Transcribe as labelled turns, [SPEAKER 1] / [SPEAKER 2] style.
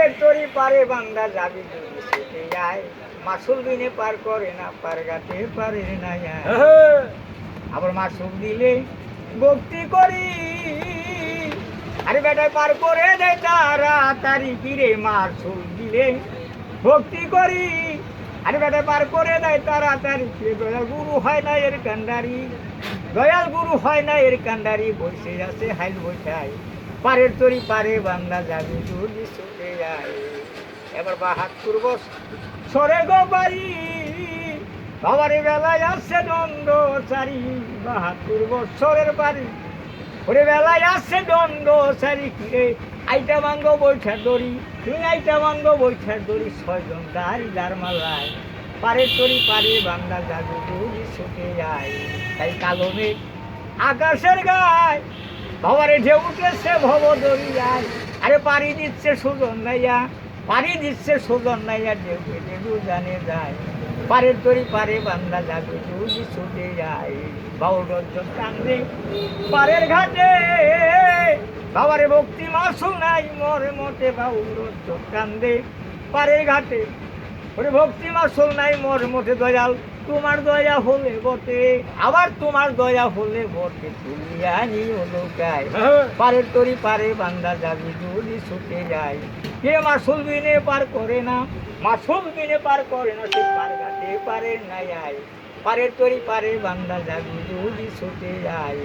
[SPEAKER 1] পারের তরি পারে বান্দা যাবি যদি ছুটে যায়, মাসুল বিনে পার করে না, পার গাতে পারে না যায়। আবার মাসুল দিলে ভক্তি করি, আরে বেটায় পার করে দেয় তাড়াতাড়ি, কিরে মাসুল দিলে ভক্তি করি, আরে বেটায় পার করে দেয় তাড়াতাড়ি। দয়াল গুরু হয় না এর কান্ডারি, দয়াল গুরু হয় না এর কান্ডারি, বসে আছে হাইল বসায়, পারের তরি পারে বান্দা যাবি যদি ছুটে যায়। এবার বাহাত্তর বছর সরে গো বাড়ি, বাবারে বেলায় আসছে দ্বন্দ্ব চারি, ৭২ বছরের বাড়ি, ওরে বেলায় আসছে দ্বন্দ্ব চারি, কিরে আইটা ভাঙ্গ বৈঠার দড়ি, তুমি আইটা ভাঙ্গ বৈঠার দড়ি, ৬ জন দাঁড়িদার মালায়, পারের তরি পারে বান্দা যাবি যদি ছুটে যায়। তাই কালো মেঘ আকাশের গায়, বাবারে ঢেউ উঠেছে ভব দরিয়ায়, আরে পাড়ি দিচ্ছে সুজন নাইয়া, পাড়ি দিচ্ছে সুজন নাইয়া, ঢেউ ঢেউ জানে যায়, পারের তরি পারে বান্দা যাবে যদি ছুটে যায়। বাউল রঞ্জন কান্দে পারের ঘাটে, বাবারে ভক্তি মাসুল নাই মরে মতে, বাউল রঞ্জন কান্দে পারের ঘাটে, ওরে ভক্তি মাসুল নাই মর মতে, দয়াল তোমার দয়া হলে বটে, আবার তোমার দয়া হলে বটে, তুলিয়া নিও নৌকায়, পারের তরি পারে বান্দা যাবি যদি ছুটে যায়। কে মাসুল বিনে পার করে না, মাসুল বিনে পার করে না, সে পার ঘাটে পারে না যায়, পারের তরি পারে বান্দা যাবি যদি ছুটে যায়।